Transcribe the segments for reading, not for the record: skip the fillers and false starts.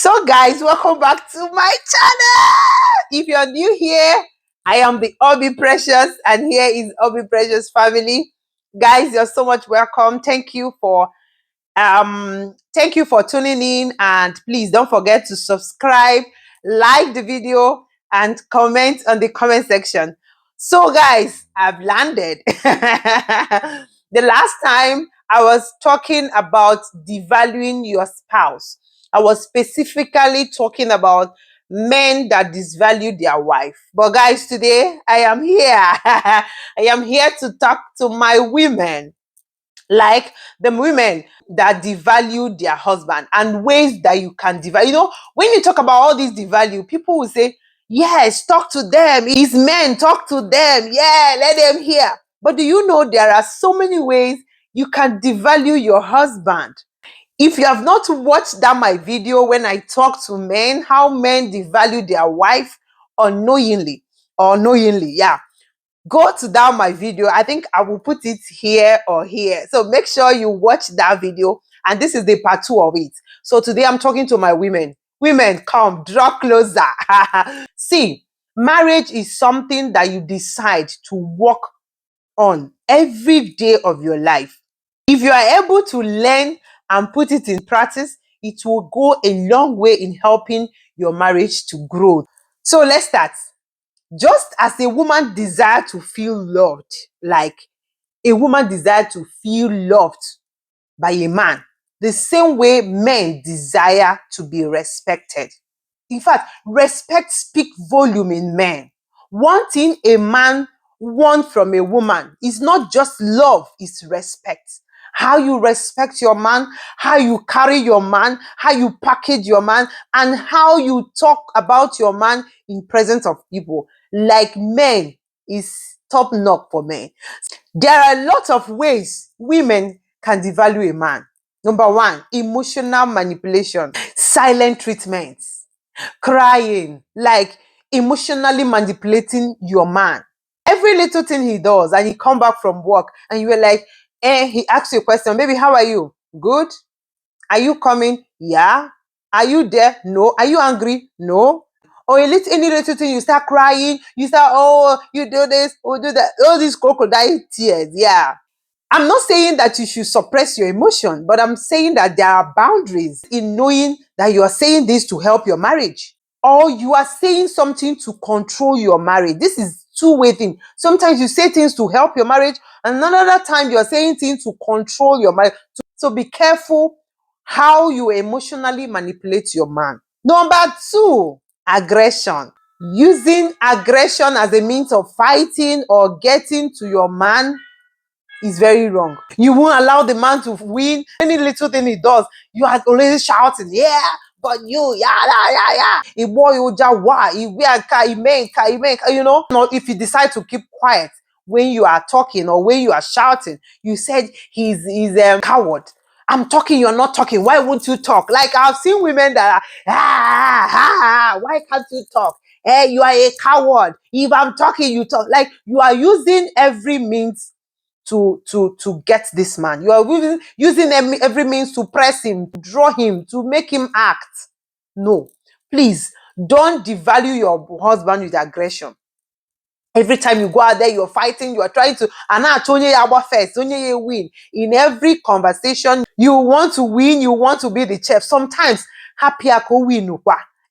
So guys, welcome back to my channel. If you're new here, I am the Obi Precious and here is Obi Precious family. Guys, you're so much welcome. Thank you for tuning in, and please don't forget to subscribe, like the video and comment on the comment section. So guys, I've landed. The last time I was talking about devaluing your spouse. I was specifically talking about men that disvalue their wife. But guys, today I am here. I am here to talk to my women, like the women that devalue their husband and ways that you can devalue. You know, when you talk about all these devalue, people will say, yes, talk to them. It's men, talk to them. Yeah, let them hear. But do you know there are so many ways you can devalue your husband? If you have not watched that my video when I talk to men, how men devalue their wife unknowingly or knowingly, yeah, go to down my video. I think I will put it here or here. So make sure you watch that video. And this is the part 2 of it. So today I'm talking to my women. Women, come, draw closer. See, marriage is something that you decide to work on every day of your life. If you are able to learn and put it in practice, it will go a long way in helping your marriage to grow. So let's start. Just as a woman desires to feel loved, like a woman desires to feel loved by a man, the same way men desire to be respected. In fact, respect speaks volume in men. One thing a man wants from a woman is not just love, it's respect. How you respect your man, how you carry your man, how you package your man, and how you talk about your man in presence of people. Like men is top notch for men. There are lots of ways women can devalue a man. Number 1, emotional manipulation, silent treatment, crying, like emotionally manipulating your man. Every little thing he does, and he come back from work and you were like, he asks you a question, baby, how are you? Good? Are you coming? Yeah. Are you there? No. Are you angry? No. Or any little thing, you start crying, you start, oh, you do this, oh, do that, all these crocodile tears. Yeah. I'm not saying that you should suppress your emotion, but I'm saying that there are boundaries in knowing that you are saying this to help your marriage, or you are saying something to control your marriage. This is two-way thing. Sometimes you say things to help your marriage, and another time you are saying things to control your marriage. So be careful how you emotionally manipulate your man. Number 2, aggression. Using aggression as a means of fighting or getting to your man is very wrong. You won't allow the man to win. Any little thing he does, you are always shouting, yeah, but you, yeah. He boy, you just why? He make, you know. If you decide to keep quiet when you are talking or when you are shouting, you said he's a coward. I'm talking, you're not talking. Why won't you talk? Like I've seen women that are, why can't you talk? Hey, you are a coward. If I'm talking, you talk. Like you are using every means to get this man. You are using every means to press him, to draw him, to make him act. No, please don't devalue your husband with aggression. Every time you go out there, you're fighting, you are trying to, and now first, win. In every conversation, you want to win, you want to be the chef. Sometimes, happy ako win.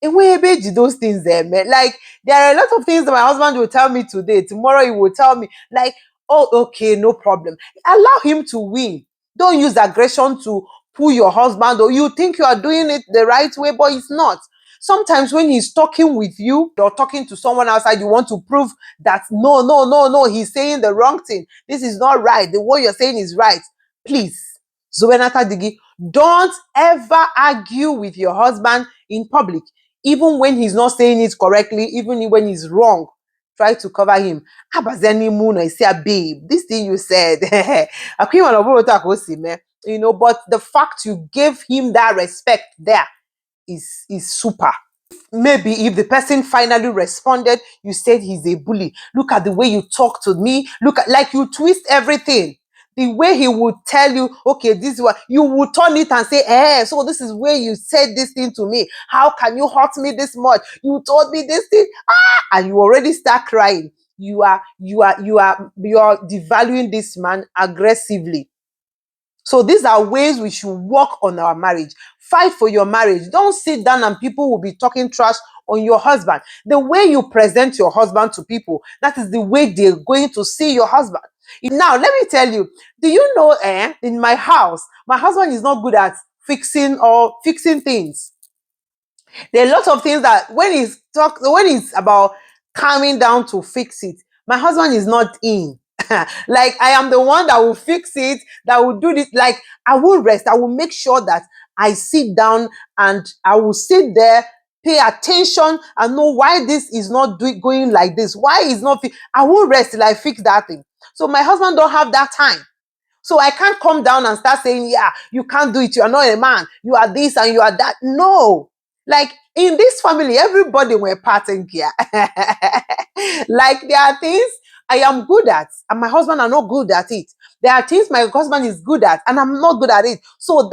And where those things there, man. Like, there are a lot of things that my husband will tell me today. Tomorrow, he will tell me, like, oh, okay, no problem. Allow him to win. Don't use aggression to pull your husband, or you think you are doing it the right way, but it's not. Sometimes when he's talking with you or talking to someone outside, you want to prove that no, he's saying the wrong thing. This is not right. The what you're saying is right. Please, Zobenata Digi, don't ever argue with your husband in public, even when he's not saying it correctly, even when he's wrong. Try to cover him. Abazeni Moon, I say, babe, this thing you said, you know, but the fact you gave him that respect there is super. Maybe if the person finally responded, you said he's a bully. Look at the way you talk to me. Look at, like, you twist everything. the way he would tell you, okay, this is what you would turn it and say, so this is where you said this thing to me. How can you hurt me this much? You told me this thing, and you already start crying. You are devaluing this man aggressively. So these are ways we should work on our marriage. Fight for your marriage. Don't sit down and people will be talking trash on your husband. The way you present your husband to people, that is the way they're going to see your husband. Now, let me tell you, do you know, in my house, my husband is not good at fixing things. There are lots of things that when it's about calming down to fix it, my husband is not in. Like, I am the one that will fix it, that will do this. Like, I will rest. I will make sure that I sit down and I will sit there, pay attention, and know why this is not going like this. Why is not? I will rest till I fix that thing. So my husband don't have that time. So I can't come down and start saying, yeah, you can't do it. You are not a man. You are this and you are that. No. Like, in this family, everybody were parting here. Like, there are things I am good at and my husband are not good at it. There are things my husband is good at and I'm not good at it. So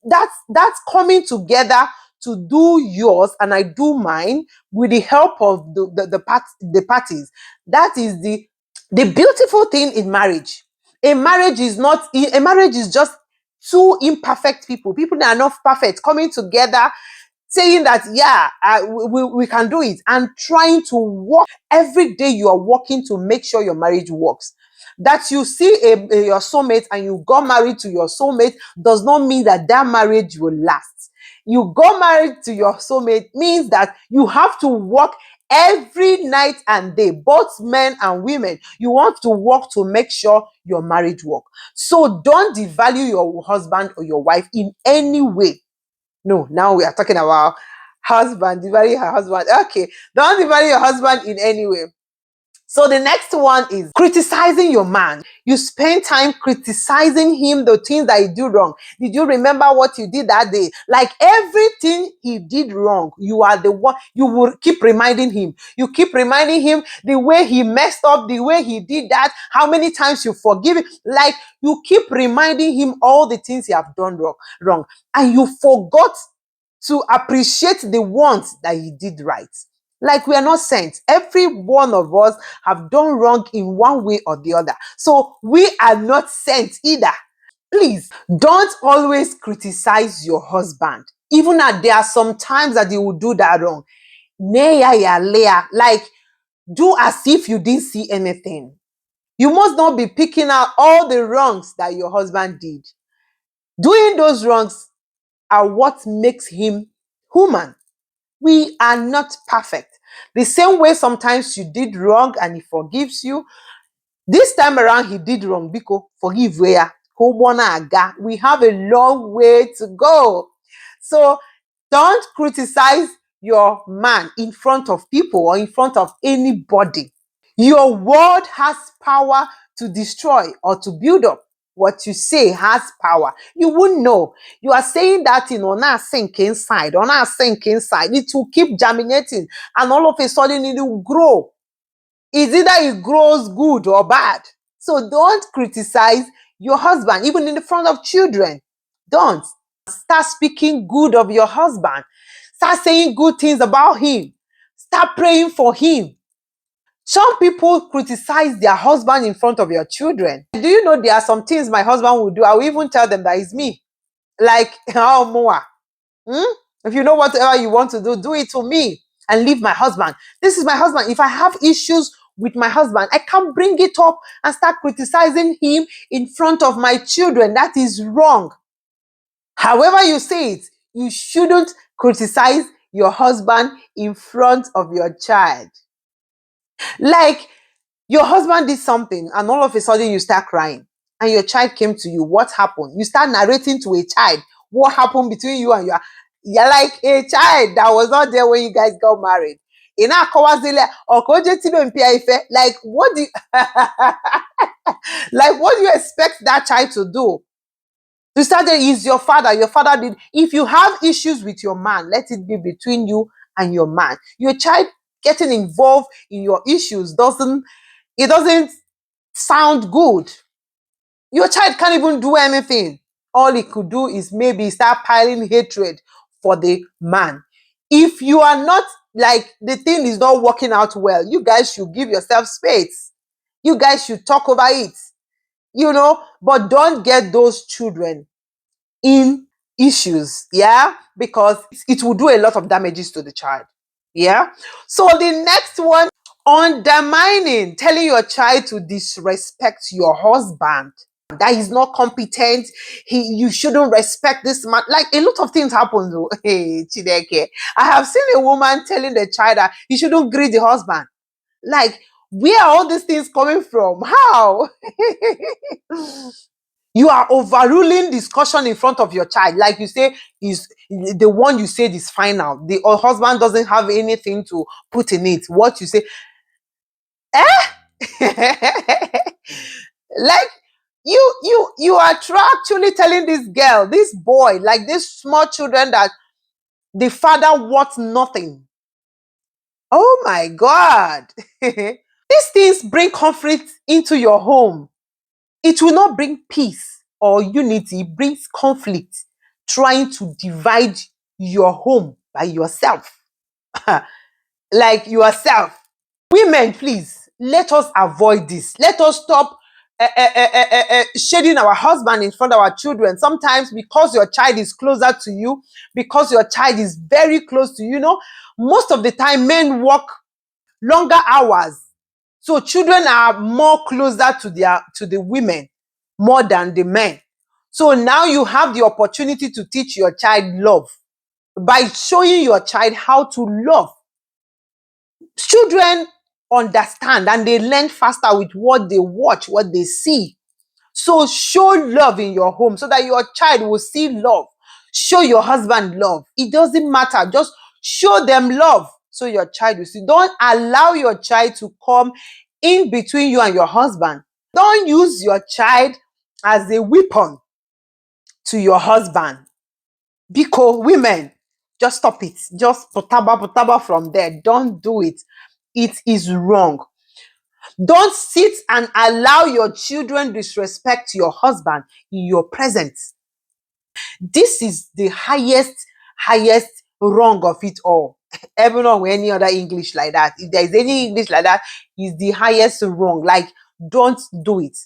that's coming together to do yours and I do mine with the help of the parties. That is the beautiful thing in marriage. A marriage is just two imperfect people that are not perfect coming together, saying that, yeah, we can do it, and trying to work. Every day you are working to make sure your marriage works. That you see your soulmate and you got married to your soulmate does not mean that marriage will last. You got married to your soulmate means that you have to work every night and day, both men and women. You want to work to make sure your marriage work. So don't devalue your husband or your wife in any way. No, now we are talking about husband, devalue her husband. Okay, don't devalue your husband in any way. So the next one is criticizing your man. You spend time criticizing him, the things that he do wrong. Did you remember what you did that day? Like, everything he did wrong, you are the one, you will keep reminding him. You keep reminding him the way he messed up, the way he did that, how many times you forgive him. Like, you keep reminding him all the things he have done wrong. And you forgot to appreciate the ones that he did right. Like, we are not saints. Every one of us have done wrong in one way or the other. So we are not saints either. Please don't always criticize your husband. Even that there are some times that he will do that wrong. Like, do as if you didn't see anything. You must not be picking out all the wrongs that your husband did. Doing those wrongs are what makes him human. We are not perfect. The same way sometimes you did wrong and he forgives you. This time around he did wrong. Biko, forgive where? We have a long way to go. So don't criticize your man in front of people or in front of anybody. Your word has power to destroy or to build up. What you say has power. You won't know. You are saying that thing on our sink inside, It will keep germinating and all of a sudden it will grow. It's either it grows good or bad. So don't criticize your husband, even in the front of children. Don't. Start speaking good of your husband. Start saying good things about him. Start praying for him. Some people criticize their husband in front of your children. Do you know there are some things my husband will do? I will even tell them that it's me. Like, oh, Moa, if you know whatever you want to do it to me and leave my husband. This is my husband. If I have issues with my husband, I can't bring it up and start criticizing him in front of my children. That is wrong. However you say it, you shouldn't criticize your husband in front of your child. Like, your husband did something and all of a sudden you start crying and your child came to you. What happened? You start narrating to a child what happened between you and you're like a child that was not there when you guys got married. Like, what do you like, what do you expect that child to do? To start there is your father. Your father did. If you have issues with your man, let it be between you and your man. Your child getting involved in your issues doesn't sound good. Your child can't even do anything. All he could do is maybe start piling hatred for the man. If you are not, like, the thing is not working out well, you guys should give yourself space. You guys should talk over it, but don't get those children in issues, yeah, because it will do a lot of damages to the child. Yeah. So the next one, undermining, telling your child to disrespect your husband, that he's not competent, you shouldn't respect this man. Like, a lot of things happen though. Hey, Chideke, I have seen a woman telling the child that he shouldn't greet the husband. Like, where are all these things coming from? How? You are overruling discussion in front of your child. Like you say, is the one you said is final. The husband doesn't have anything to put in it. What you say, like, you are actually telling this girl, this boy, like these small children, that the father wants nothing. Oh my God. These things bring conflict into your home. It will not bring peace or unity. It brings conflict, trying to divide your home by yourself. Like yourself. Women, please, let us avoid this. Let us stop shading our husband in front of our children. Sometimes, because your child is closer to you, because your child is very close to you, most of the time men work longer hours. So children are more closer to the women more than the men. So now you have the opportunity to teach your child love by showing your child how to love. Children understand and they learn faster with what they watch, what they see. So show love in your home so that your child will see love. Show your husband love. It doesn't matter. Just show them love so your child will see. Don't allow your child to come in between you and your husband. Don't use your child as a weapon to your husband. Because women, just stop it. Just potaba from there. Don't do it. It is wrong. Don't sit and allow your children disrespect your husband in your presence. This is the highest wrong of it all. Even on any other English like that. If there is any English like that, is the highest wrong. Like, don't do it.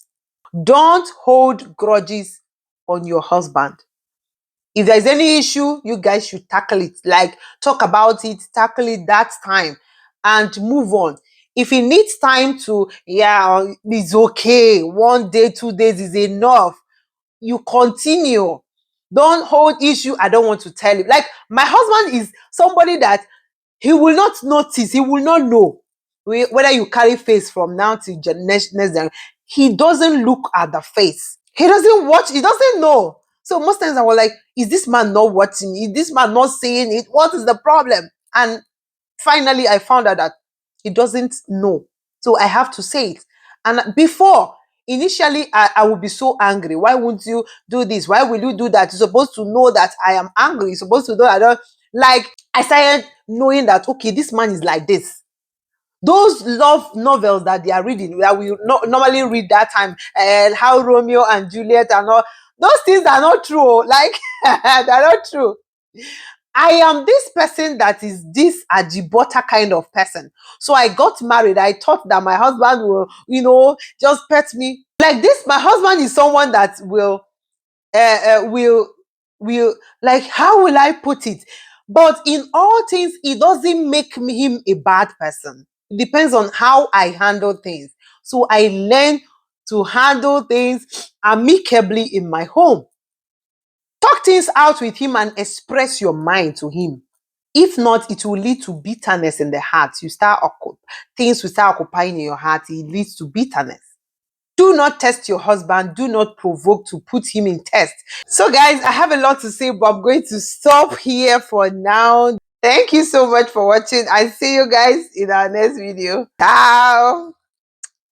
Don't hold grudges on your husband. If there's any issue, you guys should tackle it. Like, talk about it, tackle it that time, and move on. If it needs time to, yeah, it's okay. 1 day, 2 days is enough. You continue. Don't hold issue. I don't want to tell you. Like, my husband is somebody that he will not notice. He will not know whether you carry face from now to next. He doesn't look at the face. He doesn't watch. He doesn't know. So most times I was like, is this man not watching? Is this man not seeing it? What is the problem? And finally, I found out that he doesn't know. So I have to say it. And before, initially, I would be so angry. Why won't you do this? Why will you do that? You're supposed to know that I am angry. You're supposed to know I don't like. I started knowing that, okay, this man is like this. Those love novels that they are reading, that we normally read that time, and how Romeo and Juliet and all, those things are not true. Like, they're not true. I am this person that is this Ajibota kind of person. So I got married. I thought that my husband will, just pet me. Like this, my husband is someone that will, like, how will I put it? But in all things, it doesn't make him a bad person. It depends on how I handle things. So I learn to handle things amicably in my home. Talk things out with him and express your mind to him. If not, it will lead to bitterness in the heart. Things will start occupying in your heart. It leads to bitterness. Do not test your husband. Do not provoke to put him in test. So guys, I have a lot to say, but I'm going to stop here for now. Thank you so much for watching. I see you guys in our next video. Ciao.